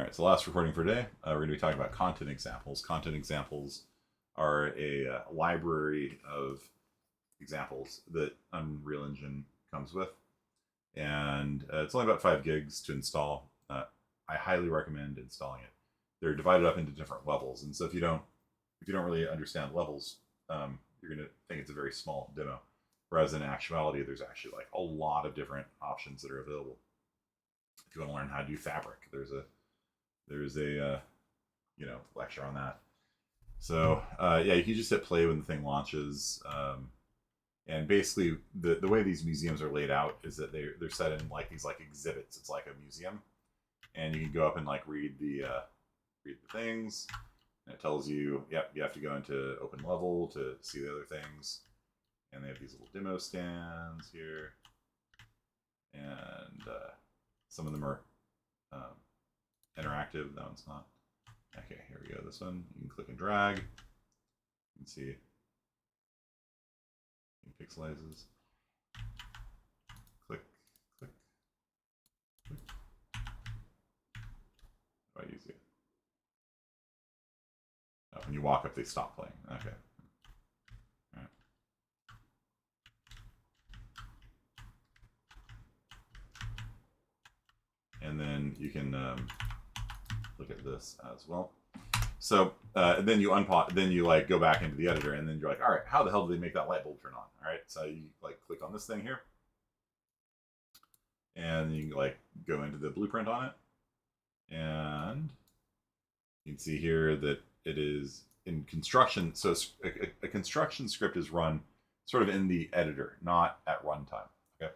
All right, so last recording for today, we're going to be talking about content examples. Content examples are a library of examples that Unreal Engine comes with, and it's only about 5 gigs to install. I highly recommend installing it. They're divided up into different levels, and so if you don't really understand levels, you're going to think it's a very small demo. Whereas in actuality, there's actually like a lot of different options that are available. If you want to learn how to do fabric, there's a lecture on that. So yeah, you can just hit play when the thing launches. And basically, the way these museums are laid out is that they're set in like these like exhibits. It's like a museum, and you can go up and like read the things. And it tells you, yep, you have to go into open level to see the other things. And they have these little demo stands here, and some of them are interactive. That one's not. Okay, here we go. This one, you can click and drag. You can see it pixelizes. Click, click, click. How do I use it? Oh, when you walk up, they stop playing. Okay. All right. And then you can look at this as well. So then you unpause, then you like go back into the editor, and then you're like, all right, how the hell do they make that light bulb turn on? All right, so you like click on this thing here, and you can like go into the blueprint on it, and you can see here that it is in construction. So a construction script is run sort of in the editor, not at runtime. Okay,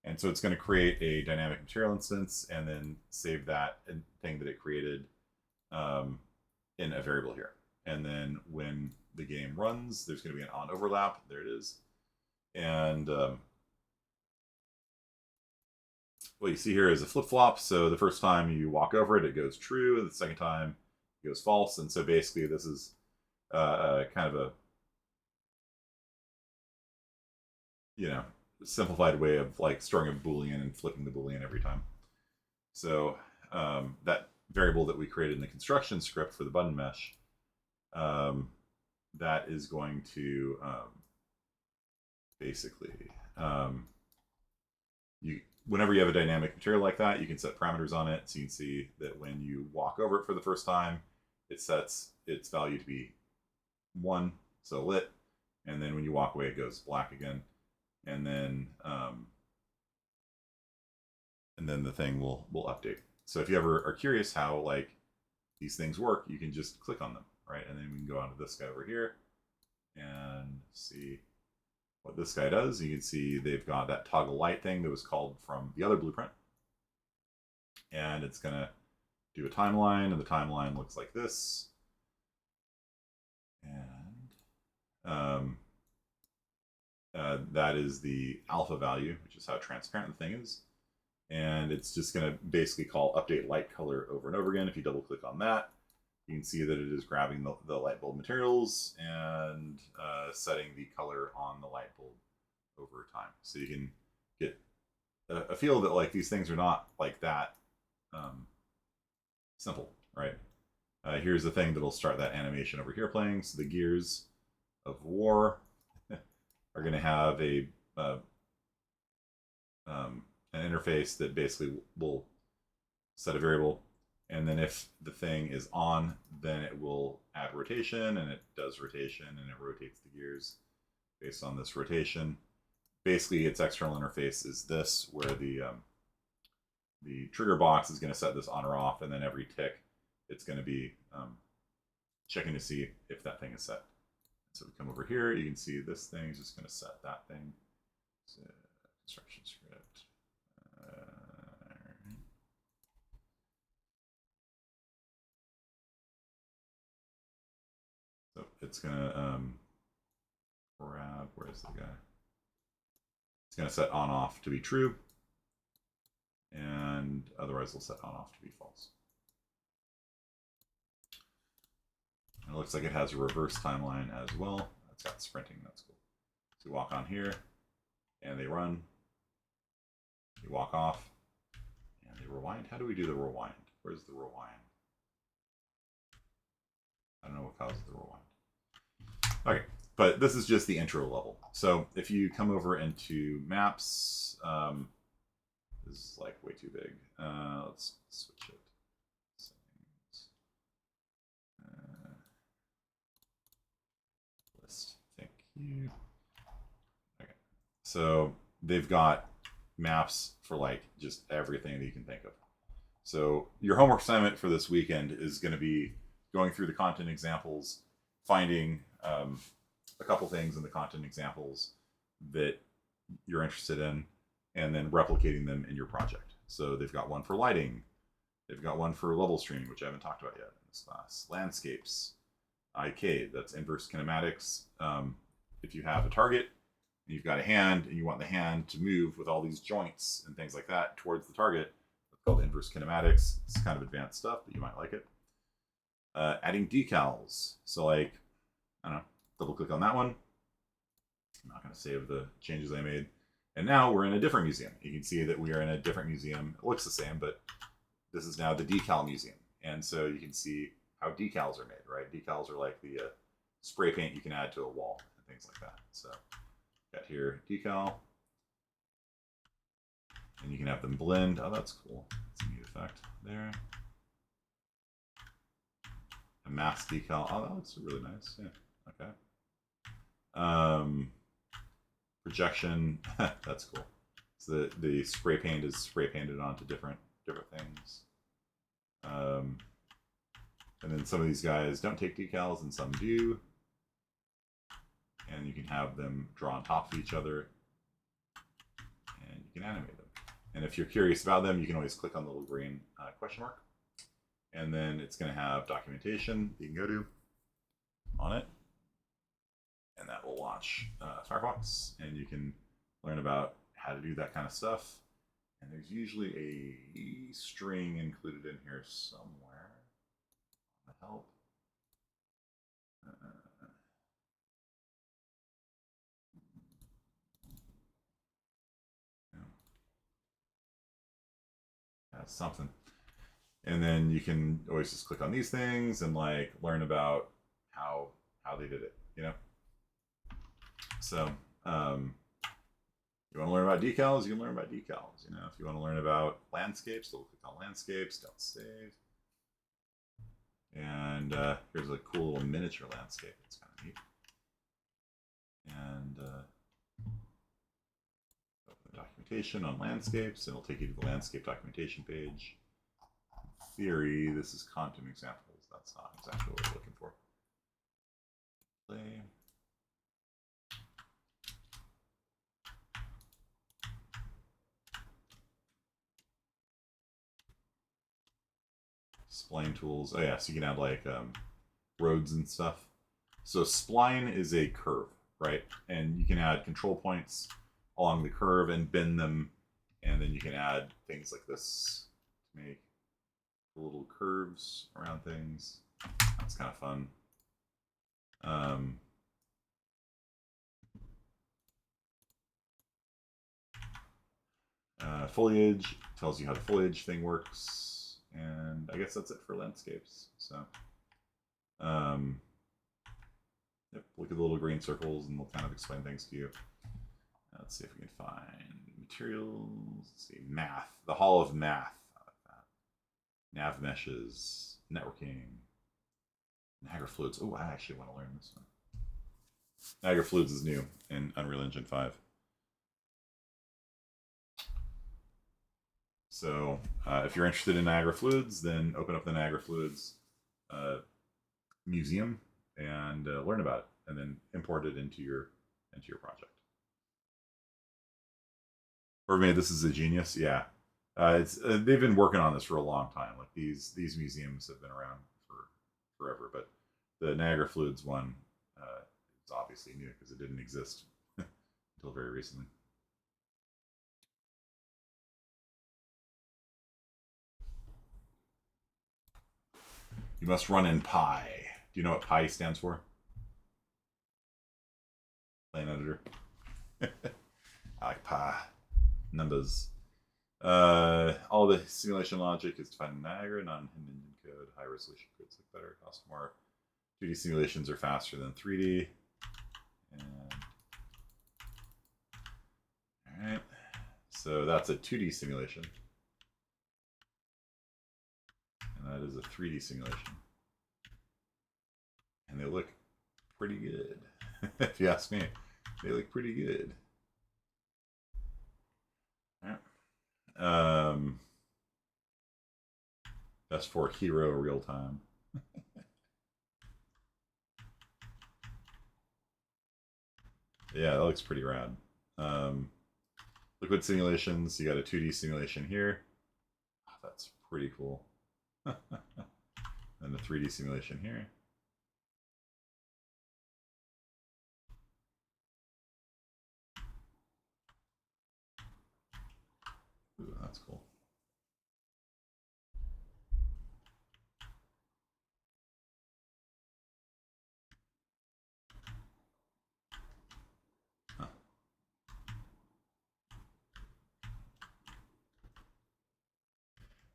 and so it's going to create a dynamic material instance and then save that thing that it created in a variable here. And then when the game runs, there's going to be an on overlap. There it is. And what you see here is a flip-flop. So the first time you walk over it, it goes true. The second time it goes false. And so basically this is kind of a, simplified way of like storing a Boolean and flipping the Boolean every time. So that variable that we created in the construction script for the button mesh, that is going to basically, whenever you have a dynamic material like that, you can set parameters on it. So you can see that when you walk over it for the first time, it sets its value to be 1, so lit, and then when you walk away, it goes black again, and then the thing will update. So if you ever are curious how like these things work, you can just click on them, right? And then we can go on to this guy over here and see what this guy does. You can see they've got that toggle light thing that was called from the other blueprint. And it's going to do a timeline, and the timeline looks like this. And that is the alpha value, which is how transparent the thing is. And it's just going to basically call update light color over and over again. If you double click on that, you can see that it is grabbing the light bulb materials and setting the color on the light bulb over time. So you can get a feel that like these things are not like that simple, right? Here's the thing that'll start that animation over here playing. So the gears of war are going to have an interface that basically will set a variable, and then if the thing is on, then it will add rotation, and it does rotation, and it rotates the gears based on this rotation. Basically, its external interface is this, where the trigger box is going to set this on or off, and then every tick, it's going to be checking to see if that thing is set. So we come over here, you can see this thing is just going to set that thing. So, construction script. So it's going to grab, where's the guy? It's going to set on off to be true, and otherwise it'll set on off to be false. And it looks like it has a reverse timeline as well. It's got sprinting, that's cool. So you walk on here, and they run. You walk off, and they rewind. How do we do the rewind? Where's the rewind? but this is just the intro level. So if you come over into maps, this is like way too big. Let's switch it. List. Thank you. Okay. So they've got maps for like just everything that you can think of. So your homework assignment for this weekend is going to be going through the content examples, finding a couple things in the content examples that you're interested in, and then replicating them in your project. So they've got one for lighting. They've got one for level streaming, which I haven't talked about yet in this class. Landscapes. IK, that's inverse kinematics. If you have a target, and you've got a hand, and you want the hand to move with all these joints and things like that towards the target, it's called inverse kinematics. It's kind of advanced stuff, but you might like it. Adding decals. So like, I don't know, double click on that one. I'm not going to save the changes I made. And now we're in a different museum. You can see that we are in a different museum. It looks the same, but this is now the Decal Museum. And so you can see how decals are made, right? Decals are like the spray paint you can add to a wall and things like that. So got here decal. And you can have them blend. Oh, that's cool. That's a neat effect there. A mask decal. Oh, that looks really nice. Yeah. Okay. Projection. That's cool. So the spray paint is spray painted onto different things. And then some of these guys don't take decals and some do. And you can have them draw on top of each other. And you can animate them. And if you're curious about them, you can always click on the little green question mark. And then it's going to have documentation that you can go to on it. And that will launch Firefox. And you can learn about how to do that kind of stuff. And there's usually a string included in here somewhere. To help. Something. And then you can always just click on these things and like learn about how they did it, you know? So you want to learn about decals, you can learn about decals. You know, if you want to learn about landscapes, so we'll click on landscapes, don't save. And here's a cool little miniature landscape. It's kind of neat. And open the documentation on landscapes, and it'll take you to the landscape documentation page. In theory, this is content examples. That's not exactly what we're looking for. Play. Spline tools. Oh yeah, so you can add like roads and stuff. So spline is a curve, right? And you can add control points along the curve and bend them, and then you can add things like this to make little curves around things. That's kind of fun. Foliage tells you how the foliage thing works, and I guess that's it for landscapes. So, yep, look at the little green circles, and they'll kind of explain things to you. Let's see if we can find materials. Let's see, math, the Hall of Math. I like that. Nav meshes, networking, Niagara Fluids. Oh, I actually want to learn this one. Niagara Fluids is new in Unreal Engine 5. So if you're interested in Niagara Fluids, then open up the Niagara Fluids museum and learn about it, and then import it into your project. Or maybe this is a genius. Yeah, they've been working on this for a long time. Like these museums have been around for forever, but the Niagara Fluids one is obviously new because it didn't exist until very recently. You must run in Pi. Do you know what Pi stands for? Plane editor. I like Pi. Numbers. All the simulation logic is defined in Niagara, not in hidden engine code. High resolution codes look better, cost more. 2D simulations are faster than 3D. And all right, so that's a 2D simulation, and that is a 3D simulation, and they look pretty good. If you ask me, they look pretty good. All right. That's for Hero real time. Yeah, that looks pretty rad. Liquid simulations, you got a 2D simulation here. Oh, that's pretty cool. And the 3D simulation here. Ooh, that's cool. Huh.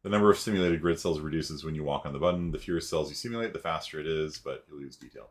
The number of simulated grid cells reduces when you walk on the button. The fewer cells you simulate, the faster it is, but you lose detail.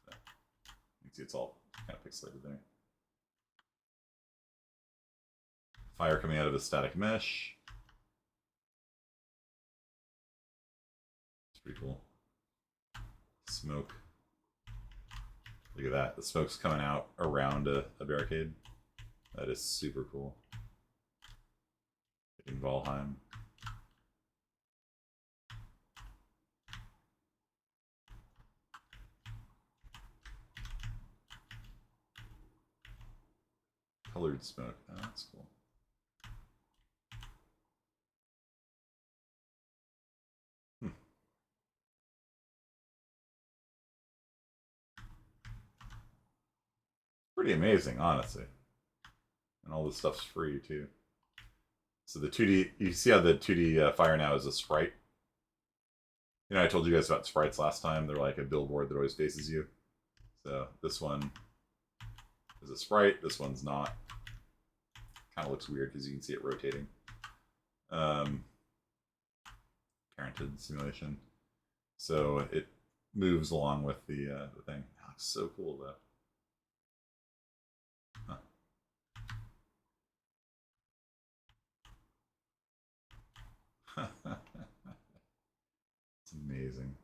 So, you can see it's all kind of pixelated there. Fire coming out of a static mesh. It's pretty cool. Smoke. Look at that. The smoke's coming out around a barricade. That is super cool. In Valheim. Colored smoke. Oh, that's cool. Pretty amazing, honestly. And all this stuff's free, too. So the 2D, you see how the 2D fire now is a sprite? You know, I told you guys about sprites last time. They're like a billboard that always faces you. So this one is a sprite. This one's not. Kind of looks weird because you can see it rotating. Parented simulation. So it moves along with the thing. That looks so cool, though. Huh. It's amazing.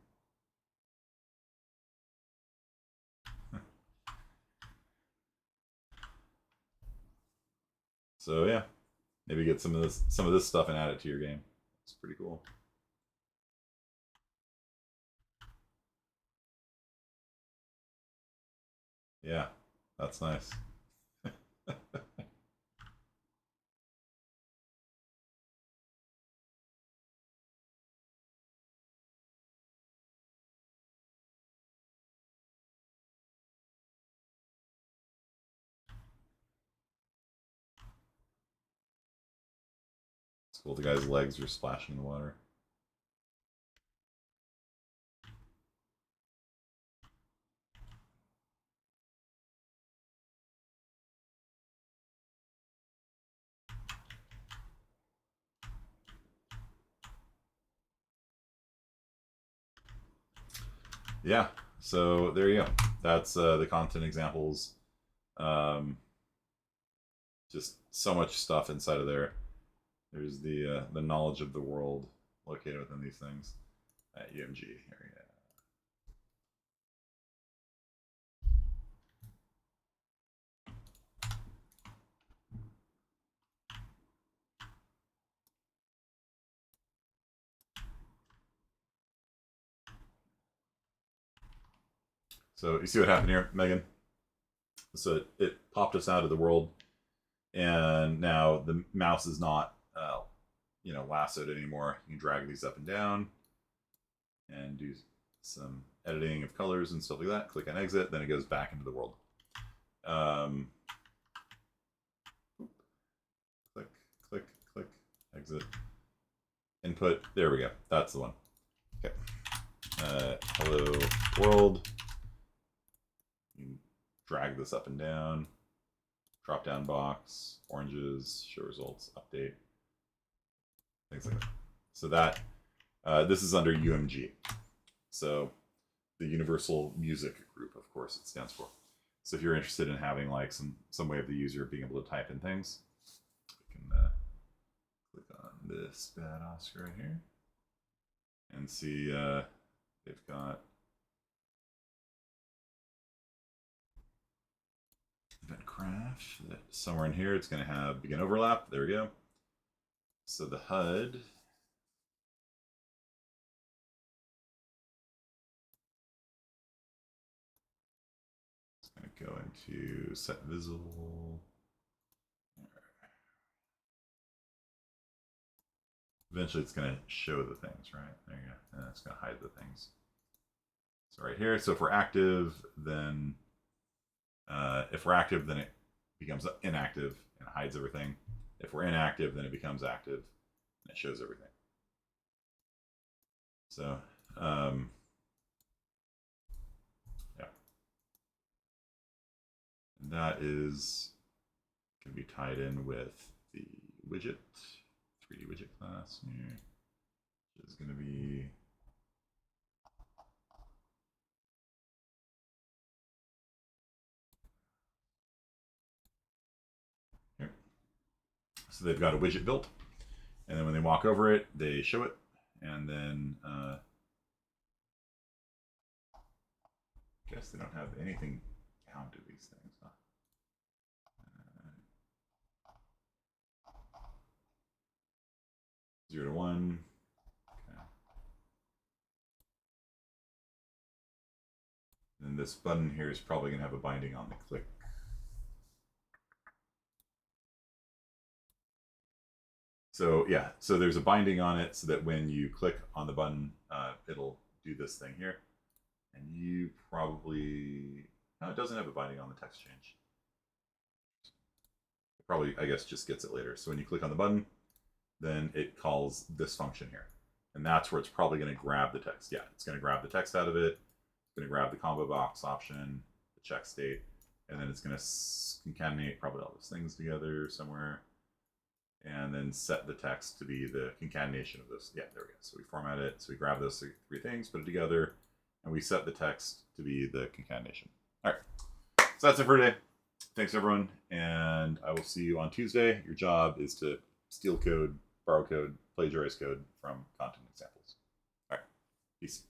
So yeah, maybe get some of this stuff and add it to your game. It's pretty cool. Yeah, that's nice. It's cool. The guy's legs are splashing in the water. Yeah, so there you go. That's the content examples. Just so much stuff inside of there. There's the knowledge of the world located within these things at UMG area. So you see what happened here, Megan? So it popped us out of the world, and now the mouse is not, lassoed anymore. You can drag these up and down, and do some editing of colors and stuff like that. Click on exit, then it goes back into the world. Click, click, click, exit, input. There we go. That's the one. Okay. Hello world. You can drag this up and down. Drop down box, oranges, show results, update, things like that. So that this is under UMG. So the Universal Music Group, of course, it stands for. So if you're interested in having like some way of the user being able to type in things, we can click on this bad Oscar right here and see they've got event crash. That somewhere in here it's going to have begin overlap. There we go. So the HUD is going to go into set visible. Eventually it's going to show the things, right? There you go. And it's going to hide the things. So right here, so if we're active, then if we're active, then it becomes inactive and hides everything. If we're inactive, then it becomes active and it shows everything. So, yeah. And that is going to be tied in with the widget, 3D widget class here, which is going to be here. So they've got a widget built, and then when they walk over it, they show it, and then I guess they don't have anything counted these things, huh? 0 to 1. Okay. And this button here is probably going to have a binding on the click. So yeah, so there's a binding on it so that when you click on the button, it'll do this thing here. And you probably, no, it doesn't have a binding on the text change. It probably, I guess, just gets it later. So when you click on the button, then it calls this function here. And that's where it's probably going to grab the text. Yeah, it's going to grab the text out of it. It's going to grab the combo box option, the check state, and then it's going to concatenate probably all those things together somewhere, and then set the text to be the concatenation of this. Yeah, there we go. So we format it. So we grab those three things, put it together, and we set the text to be the concatenation. All right. So that's it for today. Thanks, everyone. And I will see you on Tuesday. Your job is to steal code, borrow code, plagiarize code from content examples. All right. Peace.